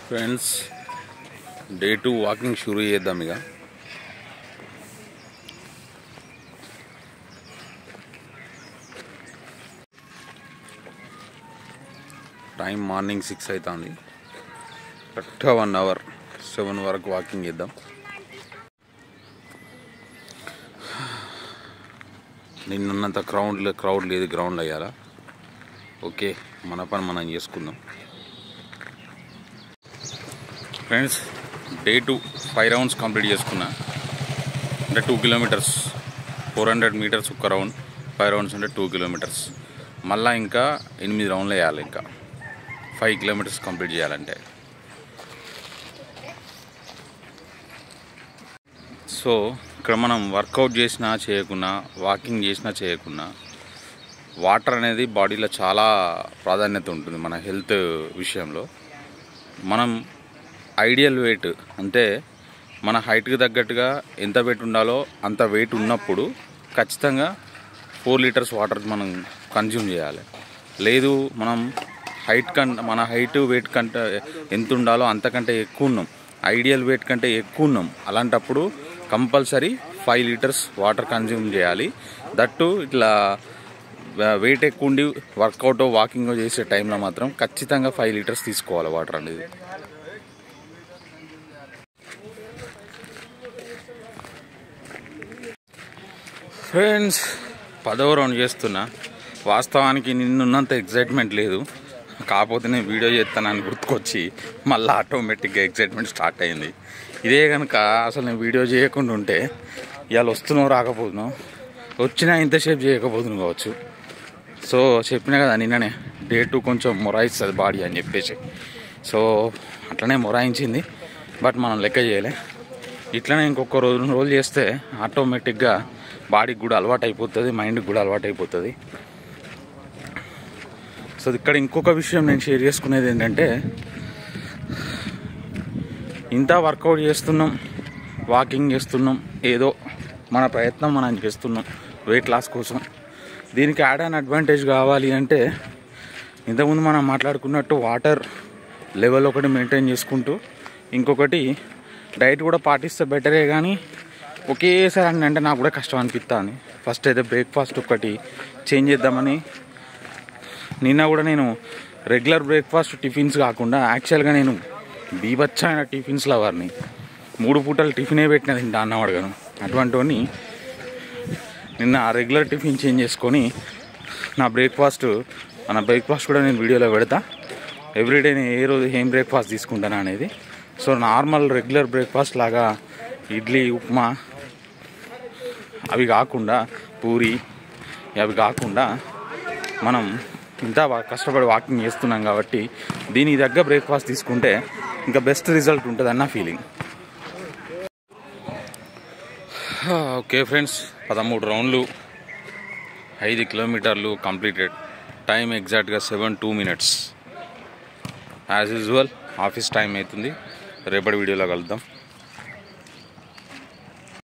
Friends day 2 walking షురూ చేద్దాం. ఇక టైం మార్నింగ్ 6 అవుతుంది. కరెక్ట్గా 1 అవర్ 7 వరకు వాకింగ్ చేద్దాం. నిన్నున్నంత క్రౌడ్ లేదు, గ్రౌండ్ అయ్యారా. ఓకే, మన పని మనం చేసుకుందాం. ఫ్రెండ్స్ డే 2 5 రౌండ్స్ కంప్లీట్ చేసుకున్నా. అంటే 2 కిలోమీటర్స్, 400 మీటర్స్ ఒక రౌండ్, 5 రౌండ్స్ అంటే 2 కిలోమీటర్స్. మళ్ళీ ఇంకా 8 రౌండ్లు వేయాలి. ఇంకా 5 కిలోమీటర్స్ కంప్లీట్ చేయాలంటే. సో ఇక్కడ మనం వర్కౌట్ చేసినా చేయకున్నా, వాకింగ్ చేసినా చేయకున్నా, వాటర్ అనేది బాడీలో చాలా ప్రాధాన్యత ఉంటుంది మన హెల్త్ విషయంలో. మనం ఐడియల్ వెయిట్ అంటే మన హైట్కి తగ్గట్టుగా ఎంత వెయిట్ ఉండాలో అంత వెయిట్ ఉన్నప్పుడు ఖచ్చితంగా 4 లీటర్స్ వాటర్ మనం కన్జ్యూమ్ చేయాలి. లేదు మనం మన హైట్ వెయిట్ కంటే ఎంత ఉండాలో అంతకంటే ఎక్కువ ఉన్నాం, ఐడియల్ వెయిట్ కంటే ఎక్కువ ఉన్నాం, అలాంటప్పుడు కంపల్సరీ 5 లీటర్స్ వాటర్ కన్జ్యూమ్ చేయాలి. దట్టు ఇట్లా వెయిట్ ఎక్కువ ఉండి వర్కౌట్ వాకింగ్ చేసే టైంలో మాత్రం ఖచ్చితంగా 5 లీటర్స్ తీసుకోవాలి వాటర్ అనేది. ఫ్రెండ్స్ 10వ రౌండ్ చేస్తున్నా. వాస్తవానికి నిన్నున్నంత ఎగ్జైట్మెంట్ లేదు, కాకపోతే నేను వీడియో చేస్తానని గుర్తుకొచ్చి మళ్ళీ ఆటోమేటిక్గా ఎగ్జైట్మెంట్ స్టార్ట్ అయింది. ఇదే కనుక అసలు నేను వీడియో చేయకుండా ఉంటే ఇవాళ వస్తున్నావు రాకపోతున్నావు, వచ్చినా ఇంతసేపు చేయకపోతున్నావు కావచ్చు. సో చెప్పినా కదా నిన్ననే డే 2 కొంచెం మొరాయిస్తుంది బాడీ అని చెప్పేసి. సో అట్లనే మొరాయించింది, బట్ మనం లెక్క చేయలే. ఇట్లనే ఇంకొక రోజు చేస్తే ఆటోమేటిక్గా బాడీకి కూడా అలవాటు అయిపోతుంది, మైండ్కి కూడా అలవాటు అయిపోతుంది. సో ఇక్కడ ఇంకొక విషయం నేను షేర్ చేసుకునేది ఏంటంటే, ఇంత వర్కౌట్ చేస్తున్నాం, వాకింగ్ చేస్తున్నాం, ఏదో మన ప్రయత్నం మనం చేస్తున్నాం వెయిట్ లాస్ కోసం. దీనికి యాడ్ ఆన్ అడ్వాంటేజ్ కావాలి అంటే ఇంతకుముందు మనం మాట్లాడుకున్నట్టు వాటర్ లెవెల్ ఒకటి మెయింటైన్ చేసుకుంటూ, ఇంకొకటి డైట్ కూడా పాటిస్తే బెటరే. కానీ ఒకేసారి అంటే నాకు కూడా కష్టం అనిపిస్తుంది. ఫస్ట్ అయితే బ్రేక్ఫాస్ట్ ఒకటి చేంజ్ చేద్దామని నిన్న కూడా నేను రెగ్యులర్ బ్రేక్ఫాస్ట్ టిఫిన్స్ కాకుండా యాక్చువల్గా నేను బీభత్సమైన టిఫిన్స్ లవర్ని. 3 పూటలు టిఫినే పెట్టిన తింటా అన్నం అడగను. అటువంటివన్నీ నిన్న రెగ్యులర్ టిఫిన్ చేంజ్ చేసుకొని మన బ్రేక్ఫాస్ట్ కూడా నేను వీడియోలో పెడతా. ఎవ్రీడే నేను ఏ రోజు ఏం బ్రేక్ఫాస్ట్ తీసుకుంటాను అనేది. సో నార్మల్ రెగ్యులర్ బ్రేక్ఫాస్ట్ లాగా ఇడ్లీ, ఉప్మా అవి కాకుండా, పూరి అవి కాకుండా మనం ఇంత కష్టపడి వాకింగ్ చేస్తున్నాం కాబట్టి దీనికి తగ్గ బ్రేక్ఫాస్ట్ తీసుకుంటే ఇంకా బెస్ట్ రిజల్ట్ ఉంటుంది అన్న ఫీలింగ్. ఓకే ఫ్రెండ్స్, 13 రౌండ్లు 5 కిలోమీటర్లు కంప్లీటెడ్. టైం ఎగ్జాక్ట్గా 7:02 minutes. As usual office time అవుతుంది. రేపటి వీడియోలో కలుద్దాం.